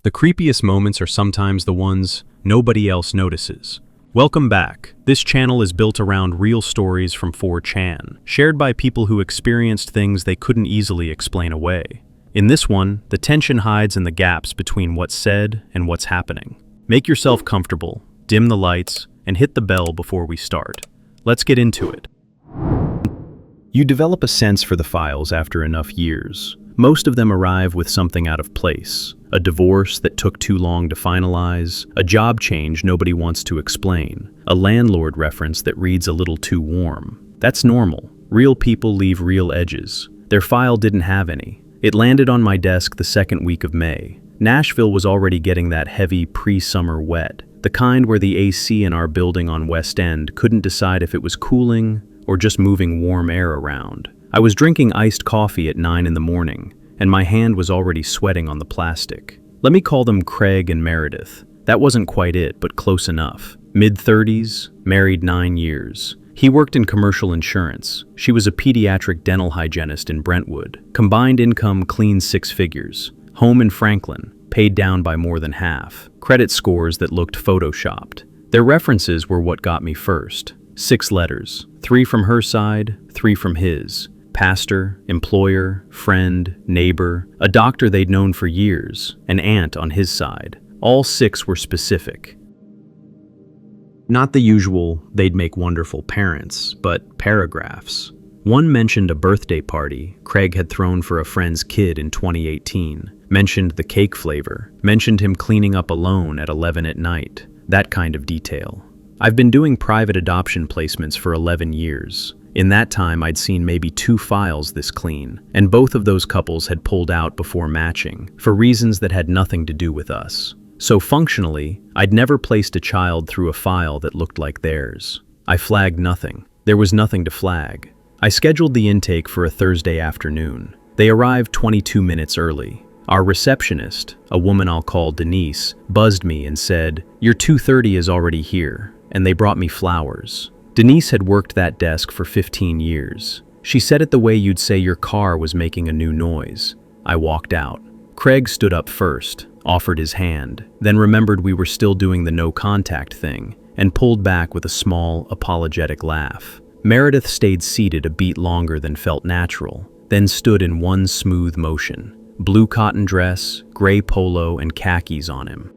The creepiest moments are sometimes the ones nobody else notices. Welcome back. This channel is built around real stories from 4chan, shared by people who experienced things they couldn't easily explain away. In this one, the tension hides in the gaps between what's said and what's happening. Make yourself comfortable, dim the lights, and hit the bell before we start. Let's get into it. You develop a sense for the files after enough years. Most of them arrive with something out of place. A divorce that took too long to finalize, a job change nobody wants to explain, a landlord reference that reads a little too warm. That's normal. Real people leave real edges. Their file didn't have any. It landed on my desk the second week of May. Nashville was already getting that heavy pre-summer wet, the kind where the AC in our building on West End couldn't decide if it was cooling or just moving warm air around. I was drinking iced coffee at 9 in the morning, and my hand was already sweating on the plastic. Let me call them Craig and Meredith. That wasn't quite it, but close enough. Mid-30s, married 9 years. He worked in commercial insurance. She was a pediatric dental hygienist in Brentwood. Combined income clean 6 figures. Home in Franklin, paid down by more than half. Credit scores that looked photoshopped. Their references were what got me first. 6 letters, 3 from her side, 3 from his. Pastor, employer, friend, neighbor, a doctor they'd known for years, an aunt on his side. All 6 were specific. Not the usual, they'd make wonderful parents, but paragraphs. One mentioned a birthday party Craig had thrown for a friend's kid in 2018, mentioned the cake flavor, mentioned him cleaning up alone at 11 at night, that kind of detail. I've been doing private adoption placements for 11 years. In that time, I'd seen maybe 2 files this clean, and both of those couples had pulled out before matching, for reasons that had nothing to do with us. So functionally, I'd never placed a child through a file that looked like theirs. I flagged nothing. There was nothing to flag. I scheduled the intake for a Thursday afternoon. They arrived 22 minutes early. Our receptionist, a woman I'll call Denise, buzzed me and said, "Your 2:30 is already here," and they brought me flowers. Denise had worked that desk for 15 years. She said it the way you'd say your car was making a new noise. I walked out. Craig stood up first, offered his hand, then remembered we were still doing the no contact thing, and pulled back with a small, apologetic laugh. Meredith stayed seated a beat longer than felt natural, then stood in one smooth motion. Blue cotton dress, gray polo, and khakis on him.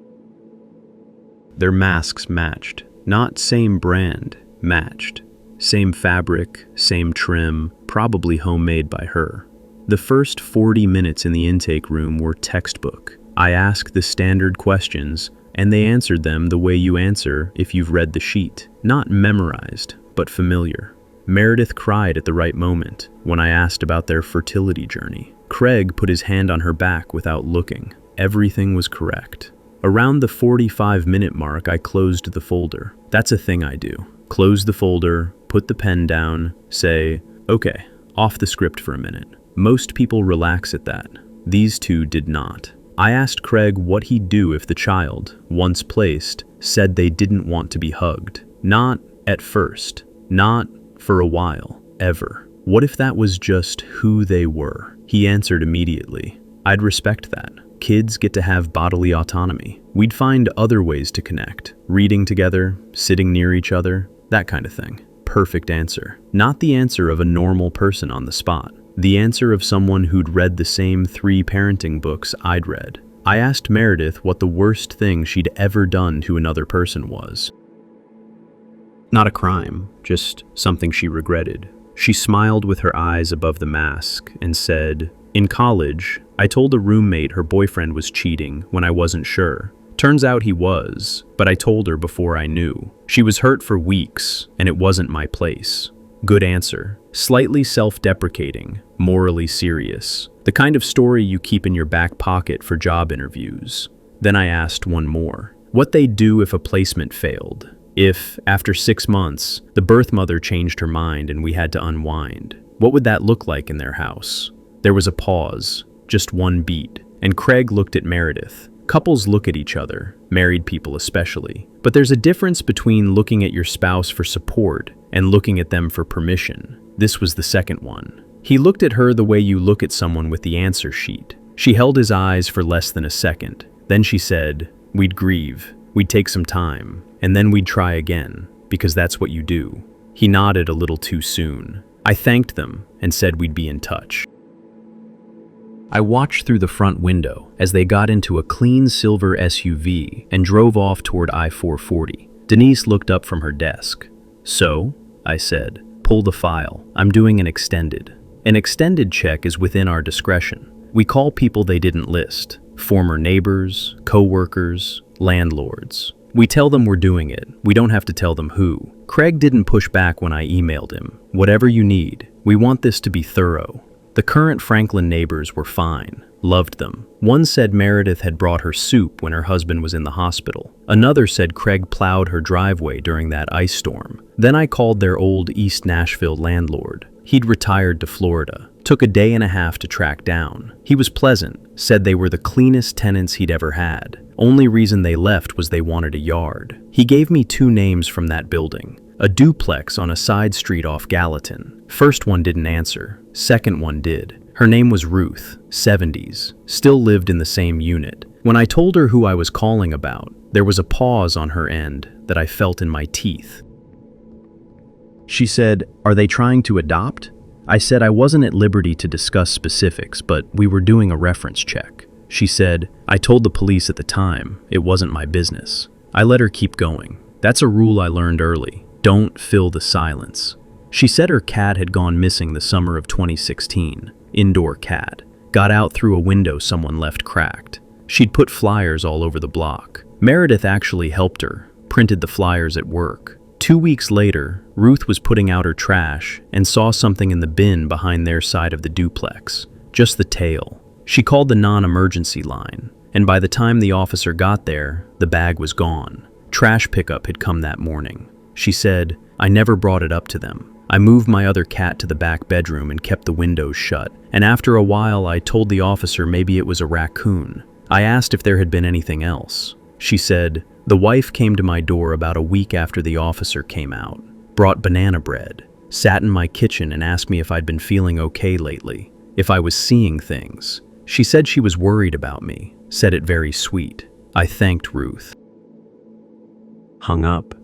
Their masks matched. Not same brand, matched. Same fabric, same trim, probably homemade by her. The first 40 minutes in the intake room were textbook. I asked the standard questions, and they answered them the way you answer if you've read the sheet. Not memorized, but familiar. Meredith cried at the right moment when I asked about their fertility journey. Craig put his hand on her back without looking. Everything was correct. Around the 45-minute mark, I closed the folder. That's a thing I do. Close the folder, put the pen down, say, okay, off the script for a minute. Most people relax at that. These two did not. I asked Craig what he'd do if the child, once placed, said they didn't want to be hugged. Not at first. Not for a while. Ever. What if that was just who they were? He answered immediately. I'd respect that. Kids get to have bodily autonomy. We'd find other ways to connect. Reading together, sitting near each other, that kind of thing. Perfect answer. Not the answer of a normal person on the spot. The answer of someone who'd read the same 3 parenting books I'd read. I asked Meredith what the worst thing she'd ever done to another person was. Not a crime, just something she regretted. She smiled with her eyes above the mask and said, "In college, I told a roommate her boyfriend was cheating when I wasn't sure. Turns out he was, but I told her before I knew. She was hurt for weeks, and it wasn't my place." Good answer. Slightly self-deprecating, morally serious. The kind of story you keep in your back pocket for job interviews. Then I asked one more. What they'd do if a placement failed. If, after 6 months, the birth mother changed her mind and we had to unwind. What would that look like in their house? There was a pause, just one beat, and Craig looked at Meredith. Couples look at each other, married people especially. But there's a difference between looking at your spouse for support and looking at them for permission. This was the second one. He looked at her the way you look at someone with the answer sheet. She held his eyes for less than a second, Then she said, we'd grieve, we'd take some time, and then we'd try again, because that's what you do. He nodded a little too soon. I thanked them and said we'd be in touch. I watched through the front window as they got into a clean silver SUV and drove off toward I-440. Denise looked up from her desk. So, I said, pull the file. I'm doing an extended. An extended check is within our discretion. We call people they didn't list. Former neighbors, co-workers, landlords. We tell them we're doing it. We don't have to tell them who. Craig didn't push back when I emailed him. Whatever you need. We want this to be thorough. The current Franklin neighbors were fine, loved them. One said Meredith had brought her soup when her husband was in the hospital. Another said Craig plowed her driveway during that ice storm. Then I called their old East Nashville landlord. He'd retired to Florida. Took a day and a half to track down. He was pleasant, said they were the cleanest tenants he'd ever had. Only reason they left was they wanted a yard. He gave me 2 names from that building. A duplex on a side street off Gallatin. First one didn't answer. Second one did. Her name was Ruth, 70s. Still lived in the same unit. When I told her who I was calling about, there was a pause on her end that I felt in my teeth. She said, "Are they trying to adopt?" I said I wasn't at liberty to discuss specifics, but we were doing a reference check. She said, "I told the police at the time. It wasn't my business." I let her keep going. That's a rule I learned early. Don't fill the silence. She said her cat had gone missing the summer of 2016. Indoor cat. Got out through a window someone left cracked. She'd put flyers all over the block. Meredith actually helped her, printed the flyers at work. 2 weeks later, Ruth was putting out her trash and saw something in the bin behind their side of the duplex. Just the tail. She called the non-emergency line, and by the time the officer got there, the bag was gone. Trash pickup had come that morning. She said, "I never brought it up to them. I moved my other cat to the back bedroom and kept the windows shut, and after a while I told the officer maybe it was a raccoon. I asked if there had been anything else." She said, "The wife came to my door about a week after the officer came out, brought banana bread, sat in my kitchen and asked me if I'd been feeling okay lately, if I was seeing things. She said she was worried about me, said it very sweet." I thanked Ruth. Hung up.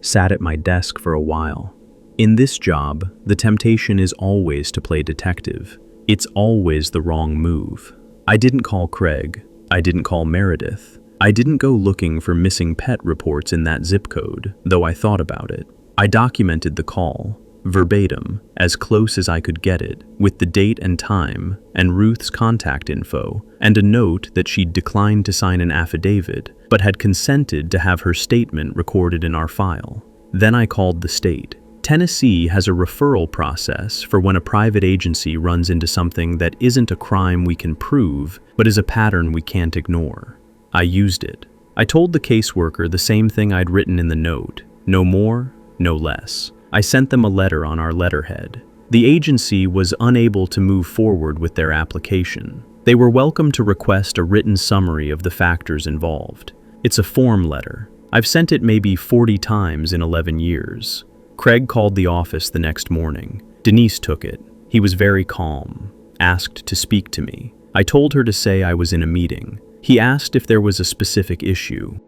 Sat at my desk for a while. In this job, the temptation is always to play detective. It's always the wrong move. I didn't call Craig. I didn't call Meredith. I didn't go looking for missing pet reports in that zip code, though I thought about it. I documented the call, verbatim, as close as I could get it, with the date and time, and Ruth's contact info, and a note that she'd declined to sign an affidavit, but had consented to have her statement recorded in our file. Then I called the state. Tennessee has a referral process for when a private agency runs into something that isn't a crime we can prove, but is a pattern we can't ignore. I used it. I told the caseworker the same thing I'd written in the note. No more, no less. I sent them a letter on our letterhead. The agency was unable to move forward with their application. They were welcome to request a written summary of the factors involved. It's a form letter. I've sent it maybe 40 times in 11 years. Craig called the office the next morning. Denise took it. He was very calm, asked to speak to me. I told her to say I was in a meeting. He asked if there was a specific issue.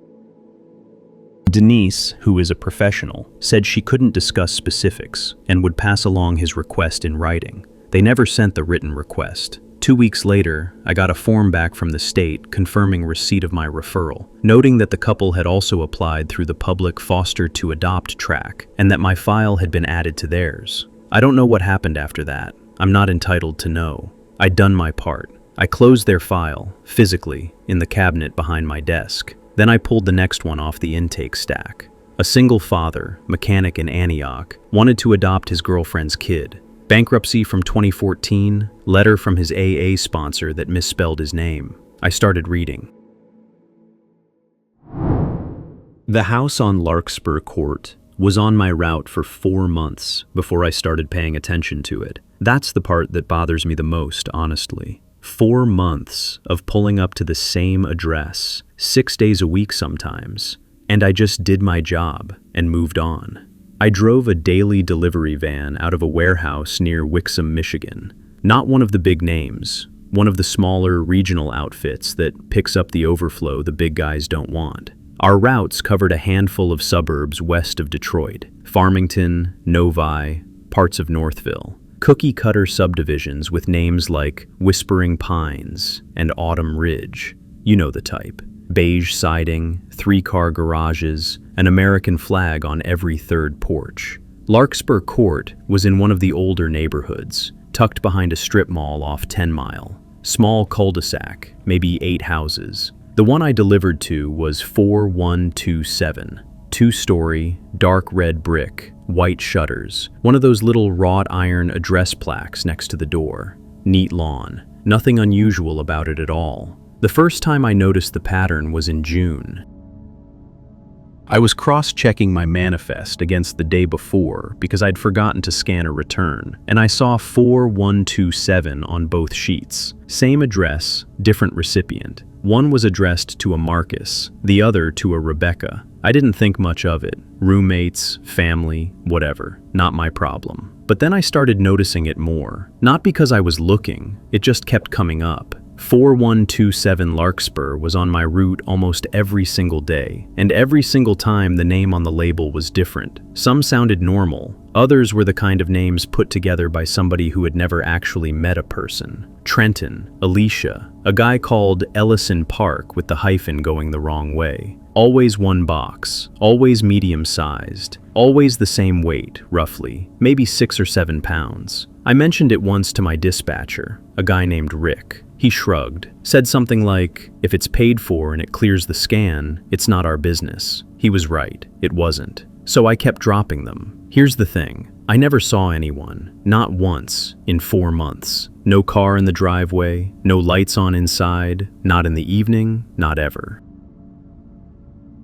Denise, who is a professional, said she couldn't discuss specifics and would pass along his request in writing. They never sent the written request. 2 weeks later, I got a form back from the state confirming receipt of my referral, noting that the couple had also applied through the public foster to adopt track and that my file had been added to theirs. I don't know what happened after that. I'm not entitled to know. I'd done my part. I closed their file, physically, in the cabinet behind my desk. Then I pulled the next one off the intake stack. A single father, mechanic in Antioch, wanted to adopt his girlfriend's kid. Bankruptcy from 2014, letter from his AA sponsor that misspelled his name. I started reading. The house on Larkspur Court was on my route for 4 months before I started paying attention to it. That's the part that bothers me the most, honestly. 4 months of pulling up to the same address, 6 days a week sometimes, and I just did my job and moved on. I drove a daily delivery van out of a warehouse near Wixom, Michigan. Not one of the big names, one of the smaller regional outfits that picks up the overflow the big guys don't want. Our routes covered a handful of suburbs west of Detroit: Farmington, Novi, parts of Northville. Cookie-cutter subdivisions with names like Whispering Pines and Autumn Ridge. You know the type. Beige siding, 3-car garages, an American flag on every third porch. Larkspur Court was in one of the older neighborhoods, tucked behind a strip mall off 10 Mile. Small cul-de-sac, maybe 8 houses. The one I delivered to was 4127. 2-story, dark red brick, white shutters, one of those little wrought iron address plaques next to the door. Neat lawn. Nothing unusual about it at all. The first time I noticed the pattern was in June. I was cross-checking my manifest against the day before because I'd forgotten to scan a return, and I saw 4127 on both sheets. Same address, different recipient. One was addressed to a Marcus, the other to a Rebecca. I didn't think much of it. Roommates, family, whatever. Not my problem. But then I started noticing it more. Not because I was looking, it just kept coming up. 4127 Larkspur was on my route almost every single day, and every single time the name on the label was different. Some sounded normal, others were the kind of names put together by somebody who had never actually met a person. Trenton, Alicia, a guy called Ellison Park with the hyphen going the wrong way. Always one box, always medium-sized, always the same weight, roughly, maybe 6 or 7 pounds. I mentioned it once to my dispatcher, a guy named Rick. He shrugged, said something like, "If it's paid for and it clears the scan, it's not our business." He was right, it wasn't. So I kept dropping them. Here's the thing, I never saw anyone, not once, in 4 months. No car in the driveway, no lights on inside, not in the evening, not ever.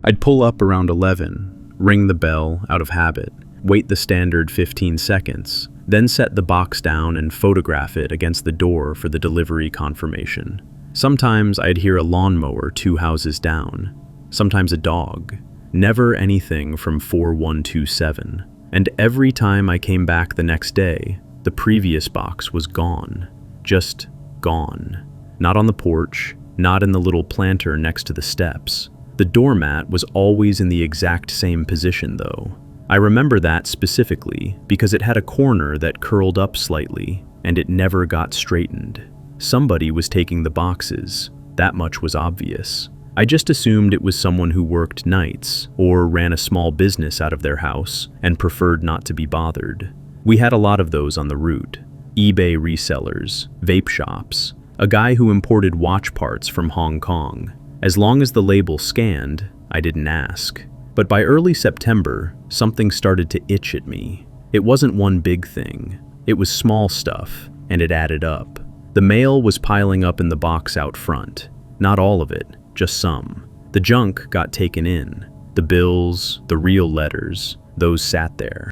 I'd pull up around 11, ring the bell out of habit, wait the standard 15 seconds, then set the box down and photograph it against the door for the delivery confirmation. Sometimes I'd hear a lawnmower 2 houses down, sometimes a dog. Never anything from 4127. And every time I came back the next day, the previous box was gone. Just gone. Not on the porch, not in the little planter next to the steps. The doormat was always in the exact same position though. I remember that specifically because it had a corner that curled up slightly, and it never got straightened. Somebody was taking the boxes. That much was obvious. I just assumed it was someone who worked nights, or ran a small business out of their house, and preferred not to be bothered. We had a lot of those on the route. eBay resellers, vape shops, a guy who imported watch parts from Hong Kong. As long as the label scanned, I didn't ask. But by early September, something started to itch at me. It wasn't one big thing. It was small stuff, and it added up. The mail was piling up in the box out front. Not all of it, just some. The junk got taken in. The bills, the real letters, those sat there.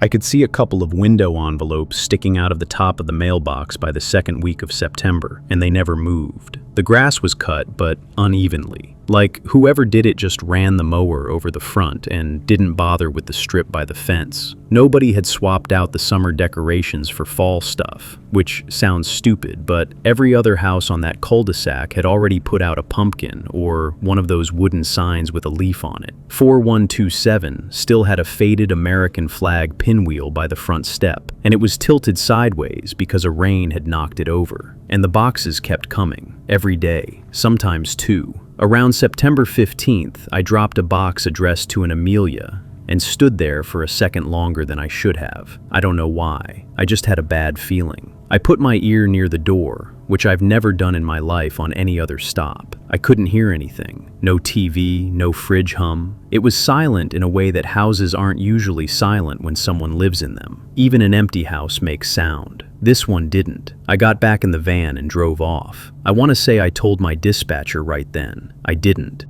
I could see a couple of window envelopes sticking out of the top of the mailbox by the second week of September, and they never moved. The grass was cut, but unevenly. Like whoever did it just ran the mower over the front and didn't bother with the strip by the fence. Nobody had swapped out the summer decorations for fall stuff, which sounds stupid, but every other house on that cul-de-sac had already put out a pumpkin or one of those wooden signs with a leaf on it. 4127 still had a faded American flag pinwheel by the front step, and it was tilted sideways because a rain had knocked it over. And the boxes kept coming, every day, sometimes 2. Around September 15th, I dropped a box addressed to an Amelia and stood there for a second longer than I should have. I don't know why. I just had a bad feeling. I put my ear near the door, which I've never done in my life on any other stop. I couldn't hear anything. No TV, no fridge hum. It was silent in a way that houses aren't usually silent when someone lives in them. Even an empty house makes sound. This one didn't. I got back in the van and drove off. I want to say I told my dispatcher right then. I didn't.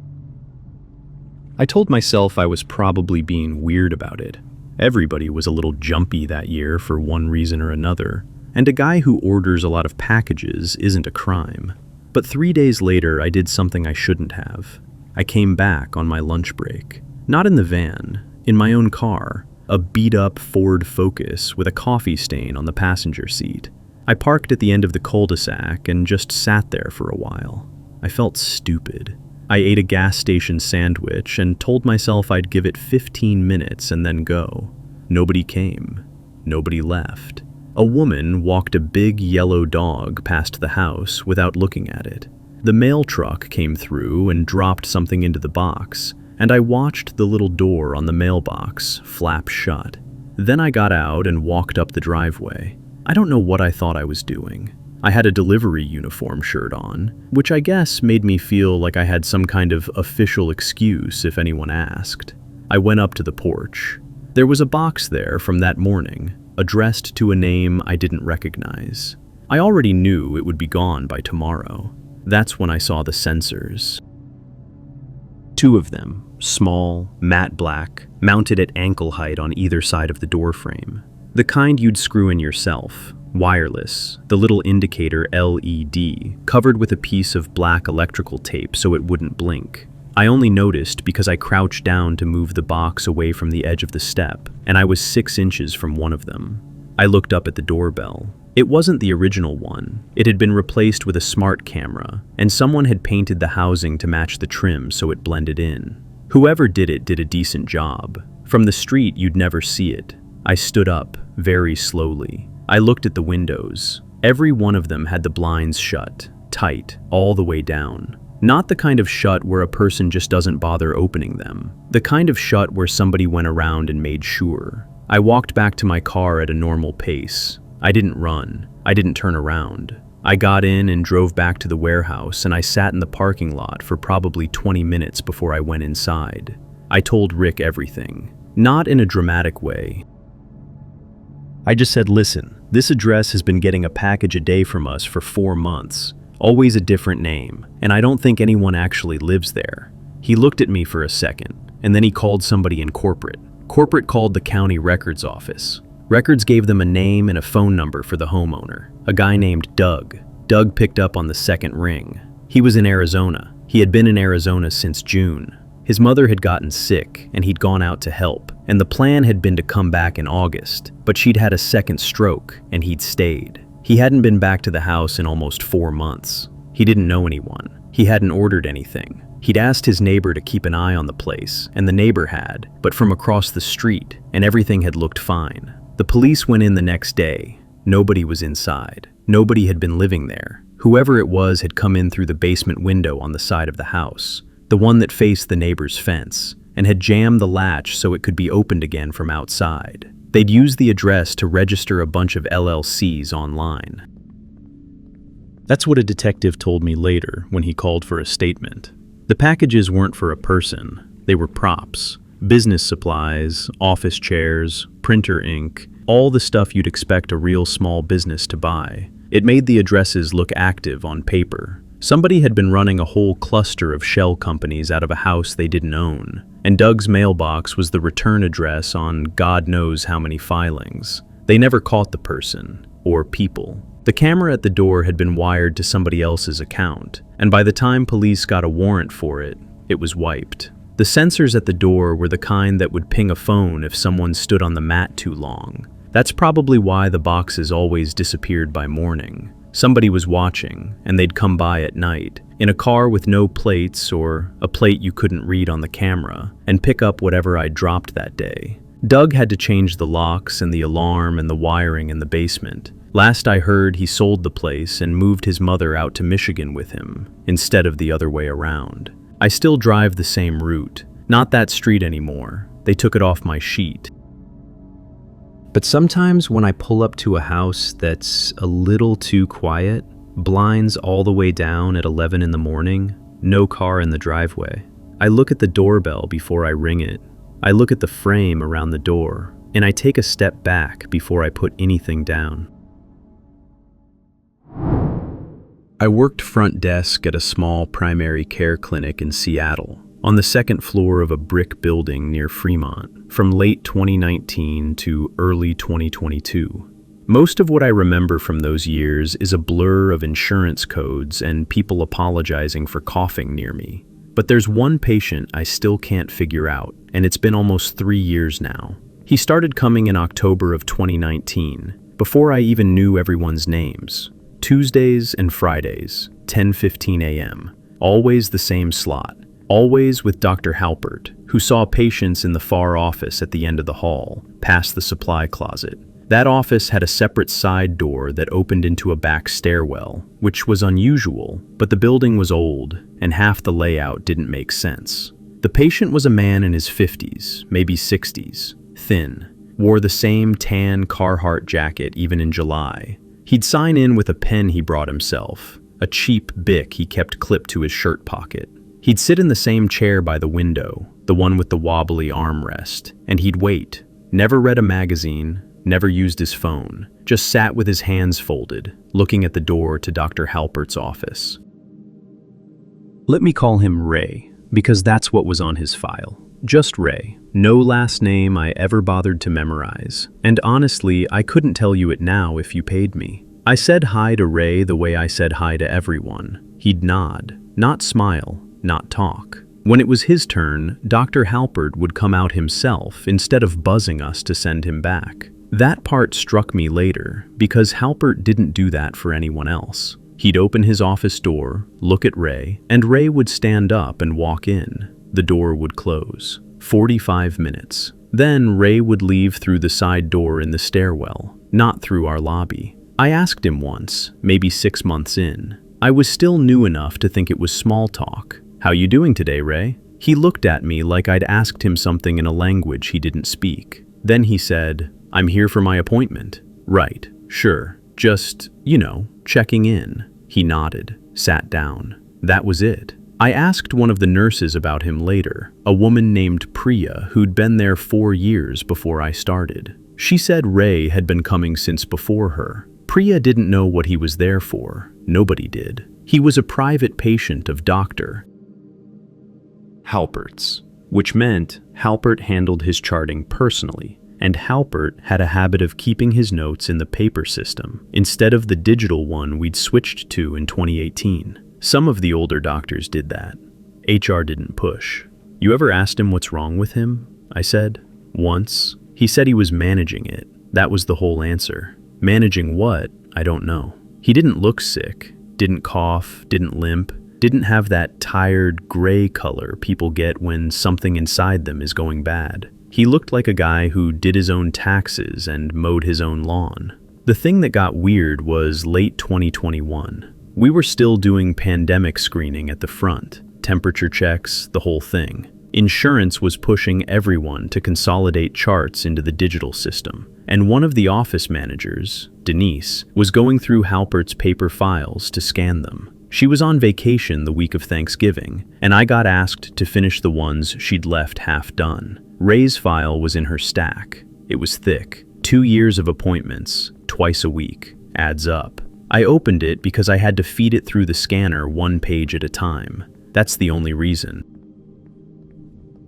I told myself I was probably being weird about it. Everybody was a little jumpy that year for one reason or another, and a guy who orders a lot of packages isn't a crime. But 3 days later, I did something I shouldn't have. I came back on my lunch break. Not in the van, in my own car. A beat-up Ford Focus with a coffee stain on the passenger seat. I parked at the end of the cul-de-sac and just sat there for a while. I felt stupid. I ate a gas station sandwich and told myself I'd give it 15 minutes and then go. Nobody came. Nobody left. A woman walked a big yellow dog past the house without looking at it. The mail truck came through and dropped something into the box, and I watched the little door on the mailbox flap shut. Then I got out and walked up the driveway. I don't know what I thought I was doing. I had a delivery uniform shirt on, which I guess made me feel like I had some kind of official excuse if anyone asked. I went up to the porch. There was a box there from that morning, addressed to a name I didn't recognize. I already knew it would be gone by tomorrow. That's when I saw the sensors. 2 of them, small, matte black, mounted at ankle height on either side of the door frame. The kind you'd screw in yourself, wireless, the little indicator LED, covered with a piece of black electrical tape so it wouldn't blink. I only noticed because I crouched down to move the box away from the edge of the step, and I was 6 inches from one of them. I looked up at the doorbell. It wasn't the original one. It had been replaced with a smart camera, and someone had painted the housing to match the trim so it blended in. Whoever did it did a decent job. From the street, you'd never see it. I stood up, very slowly. I looked at the windows. Every one of them had the blinds shut, tight, all the way down. Not the kind of shut where a person just doesn't bother opening them. The kind of shut where somebody went around and made sure. I walked back to my car at a normal pace. I didn't run. I didn't turn around. I got in and drove back to the warehouse, and I sat in the parking lot for probably 20 minutes before I went inside. I told Rick everything. Not in a dramatic way. I just said, listen, this address has been getting a package a day from us for 4 months. Always a different name, and I don't think anyone actually lives there. He looked at me for a second, and then he called somebody in corporate. Corporate called the county records office. Records gave them a name and a phone number for the homeowner, a guy named Doug. Doug picked up on the second ring. He was in Arizona. He had been in Arizona since June. His mother had gotten sick, and he'd gone out to help, and the plan had been to come back in August, but she'd had a second stroke, and he'd stayed. He hadn't been back to the house in almost 4 months. He didn't know anyone. He hadn't ordered anything. He'd asked his neighbor to keep an eye on the place, and the neighbor had, but from across the street, and everything had looked fine. The police went in the next day. Nobody was inside. Nobody had been living there. Whoever it was had come in through the basement window on the side of the house, the one that faced the neighbor's fence, and had jammed the latch so it could be opened again from outside. They'd used the address to register a bunch of LLCs online. That's what a detective told me later when he called for a statement. The packages weren't for a person. They were props. Business supplies, office chairs, printer ink, all the stuff you'd expect a real small business to buy. It made the addresses look active on paper. Somebody had been running a whole cluster of shell companies out of a house they didn't own, and Doug's mailbox was the return address on God knows how many filings. They never caught the person, or people. The camera at the door had been wired to somebody else's account, and by the time police got a warrant for it, it was wiped. The sensors at the door were the kind that would ping a phone if someone stood on the mat too long. That's probably why the boxes always disappeared by morning. Somebody was watching, and they'd come by at night, in a car with no plates or a plate you couldn't read on the camera, and pick up whatever I dropped that day. Doug had to change the locks and the alarm and the wiring in the basement. Last I heard, he sold the place and moved his mother out to Michigan with him, instead of the other way around. I still drive the same route. Not that street anymore. They took it off my sheet. But sometimes when I pull up to a house that's a little too quiet, blinds all the way down at 11 in the morning, no car in the driveway, I look at the doorbell before I ring it. I look at the frame around the door, and I take a step back before I put anything down. I worked front desk at a small primary care clinic in Seattle, on the second floor of a brick building near Fremont, from late 2019 to early 2022. Most of what I remember from those years is a blur of insurance codes and people apologizing for coughing near me. But there's one patient I still can't figure out, and it's been almost 3 years now. He started coming in October of 2019. before I even knew everyone's names. Tuesdays and Fridays, 10:15 a.m. Always the same slot. Always with Dr. Halpert, who saw patients in the far office at the end of the hall, past the supply closet. That office had a separate side door that opened into a back stairwell, which was unusual, but the building was old, and half the layout didn't make sense. The patient was a man in his 50s, maybe 60s, thin, wore the same tan Carhartt jacket even in July. He'd sign in with a pen he brought himself, a cheap Bic he kept clipped to his shirt pocket. He'd sit in the same chair by the window, the one with the wobbly armrest, and he'd wait. Never read a magazine, never used his phone, just sat with his hands folded, looking at the door to Dr. Halpert's office. Let me call him Ray, because that's what was on his file. Just Ray. No last name I ever bothered to memorize. And honestly, I couldn't tell you it now if you paid me. I said hi to Ray the way I said hi to everyone. He'd nod, not smile, not talk. When it was his turn, Dr. Halpert would come out himself instead of buzzing us to send him back. That part struck me later, because Halpert didn't do that for anyone else. He'd open his office door, look at Ray, and Ray would stand up and walk in. The door would close. 45 minutes. Then Ray would leave through the side door in the stairwell, not through our lobby. I asked him once, maybe 6 months in. I was still new enough to think it was small talk. "How you doing today, Ray?" He looked at me like I'd asked him something in a language he didn't speak. Then he said, "I'm here for my appointment." "Right, sure, just, checking in." He nodded, sat down. That was it. I asked one of the nurses about him later, a woman named Priya who'd been there 4 years before I started. She said Ray had been coming since before her. Priya didn't know what he was there for. Nobody did. He was a private patient of Dr. Halpert's, which meant Halpert handled his charting personally, and Halpert had a habit of keeping his notes in the paper system instead of the digital one we'd switched to in 2018. Some of the older doctors did that. HR didn't push. "You ever asked him what's wrong with him?" I said. "Once. He said he was managing it. That was the whole answer. Managing what? I don't know. He didn't look sick, didn't cough, didn't limp, didn't have that tired gray color people get when something inside them is going bad. He looked like a guy who did his own taxes and mowed his own lawn." The thing that got weird was late 2021. We were still doing pandemic screening at the front, temperature checks, the whole thing. Insurance was pushing everyone to consolidate charts into the digital system, and one of the office managers, Denise, was going through Halpert's paper files to scan them. She was on vacation the week of Thanksgiving, and I got asked to finish the ones she'd left half done. Ray's file was in her stack. It was thick. 2 years of appointments, twice a week. Adds up. I opened it because I had to feed it through the scanner 1 page at a time. That's the only reason.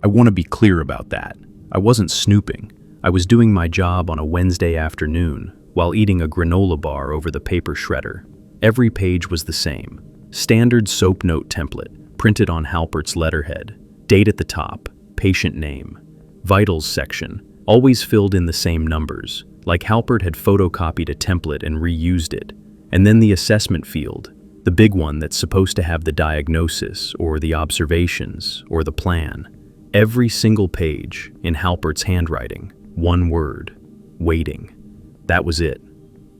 I want to be clear about that. I wasn't snooping. I was doing my job on a Wednesday afternoon while eating a granola bar over the paper shredder. Every page was the same. Standard soap note template, printed on Halpert's letterhead. Date at the top, patient name. Vitals section, always filled in the same numbers, like Halpert had photocopied a template and reused it. And then the assessment field, the big one that's supposed to have the diagnosis or the observations or the plan. Every single page in Halpert's handwriting, one word, waiting. That was it,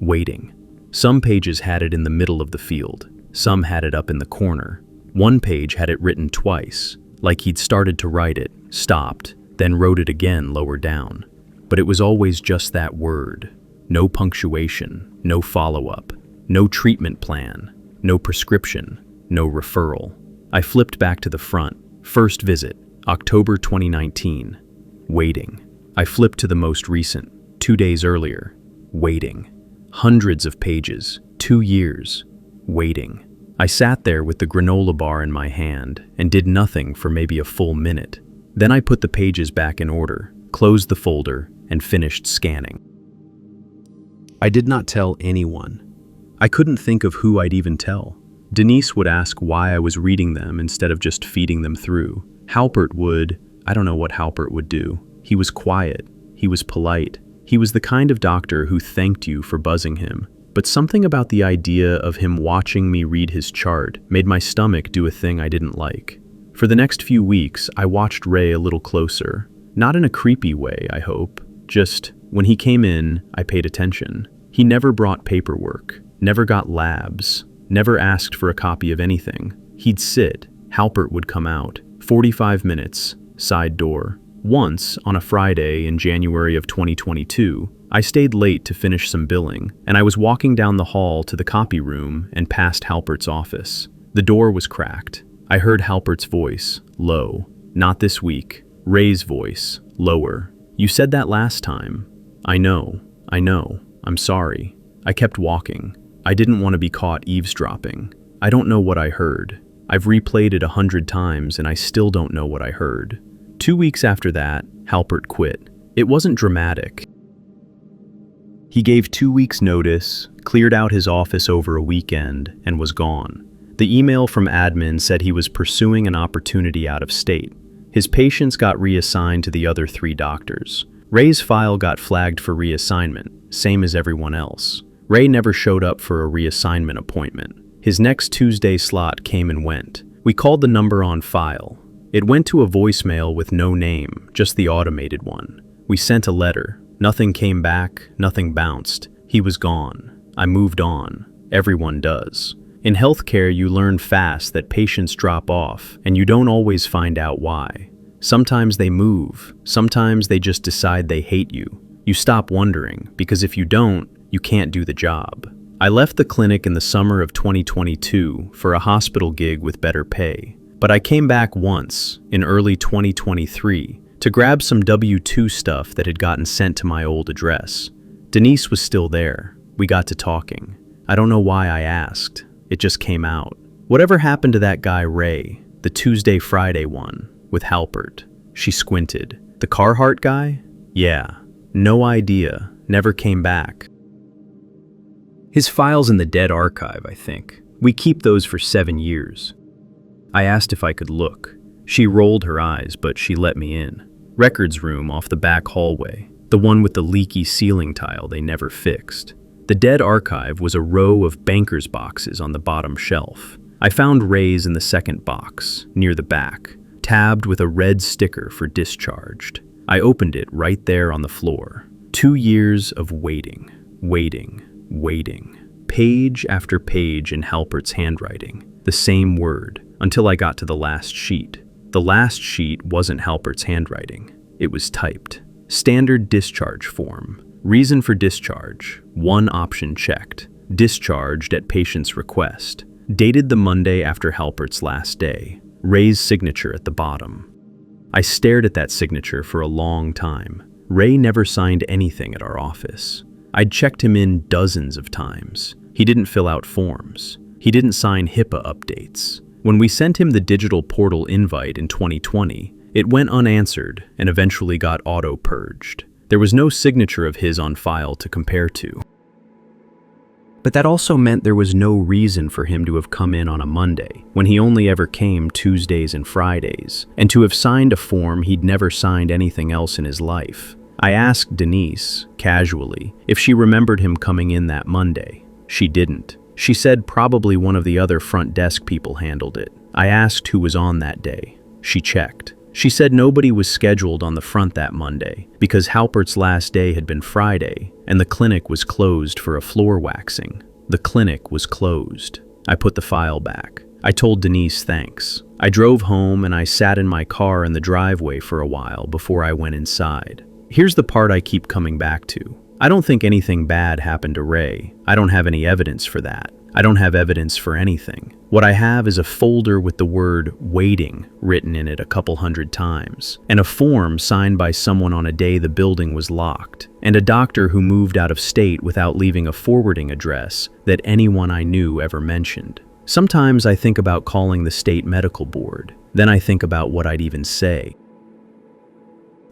waiting. Some pages had it in the middle of the field, some had it up in the corner. One page had it written twice, like he'd started to write it, stopped, then wrote it again lower down. But it was always just that word. No punctuation, no follow-up. No treatment plan, no prescription, no referral. I flipped back to the front. First visit, October 2019. Waiting. I flipped to the most recent, 2 days earlier. Waiting. Hundreds of pages, 2 years. Waiting. I sat there with the granola bar in my hand and did nothing for maybe a full minute. Then I put the pages back in order, closed the folder, and finished scanning. I did not tell anyone. I couldn't think of who I'd even tell. Denise would ask why I was reading them instead of just feeding them through. Halpert would, I don't know what Halpert would do. He was quiet. He was polite. He was the kind of doctor who thanked you for buzzing him. But something about the idea of him watching me read his chart made my stomach do a thing I didn't like. For the next few weeks, I watched Ray a little closer. Not in a creepy way, I hope. Just, when he came in, I paid attention. He never brought paperwork, never got labs, never asked for a copy of anything. He'd sit, Halpert would come out, 45 minutes, side door. Once, on a Friday in January of 2022, I stayed late to finish some billing, and I was walking down the hall to the copy room and past Halpert's office. The door was cracked. I heard Halpert's voice, low. Not this week. Ray's voice, lower. You said that last time. I know. I'm sorry. I kept walking. I didn't want to be caught eavesdropping. I don't know what I heard. I've replayed it 100 times and I still don't know what I heard. 2 weeks after that, Halpert quit. It wasn't dramatic. He gave 2 weeks' notice, cleared out his office over a weekend, and was gone. The email from admin said he was pursuing an opportunity out of state. His patients got reassigned to the other 3 doctors. Ray's file got flagged for reassignment, same as everyone else. Ray never showed up for a reassignment appointment. His next Tuesday slot came and went. We called the number on file. It went to a voicemail with no name, just the automated one. We sent a letter. Nothing came back, nothing bounced. He was gone. I moved on. Everyone does. In healthcare, you learn fast that patients drop off, and you don't always find out why. Sometimes they move. Sometimes they just decide they hate you. You stop wondering, because if you don't, you can't do the job. I left the clinic in the summer of 2022 for a hospital gig with better pay. But I came back once, in early 2023, to grab some W-2 stuff that had gotten sent to my old address. Denise was still there. We got to talking. I don't know why I asked. It just came out. Whatever happened to that guy Ray, the Tuesday-Friday one, with Halpert? She squinted. The Carhart guy? Yeah. No idea. Never came back. His file's in the dead archive, I think. We keep those for 7 years. I asked if I could look. She rolled her eyes, but she let me in. Records room off the back hallway, the one with the leaky ceiling tile they never fixed. The dead archive was a row of banker's boxes on the bottom shelf. I found Ray's in the second box, near the back, tabbed with a red sticker for discharged. I opened it right there on the floor. 2 years of waiting. Page after page in Halpert's handwriting, the same word, until I got to the last sheet. The last sheet wasn't Halpert's handwriting. It was typed. Standard discharge form. Reason for discharge. 1 option checked. Discharged at patient's request. Dated the Monday after Halpert's last day. Ray's signature at the bottom. I stared at that signature for a long time. Ray never signed anything at our office. I'd checked him in dozens of times. He didn't fill out forms. He didn't sign HIPAA updates. When we sent him the digital portal invite in 2020, it went unanswered and eventually got auto-purged. There was no signature of his on file to compare to. But that also meant there was no reason for him to have come in on a Monday, when he only ever came Tuesdays and Fridays, and to have signed a form he'd never signed anything else in his life. I asked Denise, casually, if she remembered him coming in that Monday. She didn't. She said probably one of the other front desk people handled it. I asked who was on that day. She checked. She said nobody was scheduled on the front that Monday because Halpert's last day had been Friday and the clinic was closed for a floor waxing. The clinic was closed. I put the file back. I told Denise thanks. I drove home and I sat in my car in the driveway for a while before I went inside. Here's the part I keep coming back to. I don't think anything bad happened to Ray. I don't have any evidence for that. I don't have evidence for anything. What I have is a folder with the word waiting written in it a couple hundred times, and a form signed by someone on a day the building was locked, and a doctor who moved out of state without leaving a forwarding address that anyone I knew ever mentioned. Sometimes I think about calling the state medical board. Then I think about what I'd even say.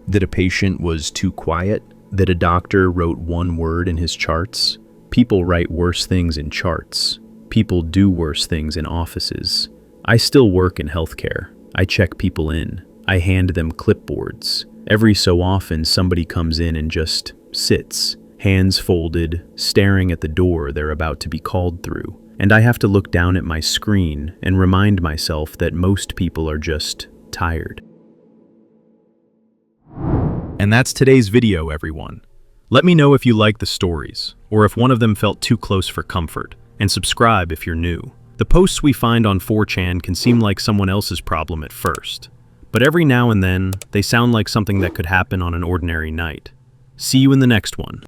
That a patient was too quiet? That a doctor wrote one word in his charts? People write worse things in charts. People do worse things in offices. I still work in healthcare. I check people in. I hand them clipboards. Every so often somebody comes in and just sits, hands folded, staring at the door they're about to be called through. And I have to look down at my screen and remind myself that most people are just tired. And that's today's video, everyone. Let me know if you like the stories, or if one of them felt too close for comfort, and subscribe if you're new. The posts we find on 4chan can seem like someone else's problem at first, but every now and then, they sound like something that could happen on an ordinary night. See you in the next one.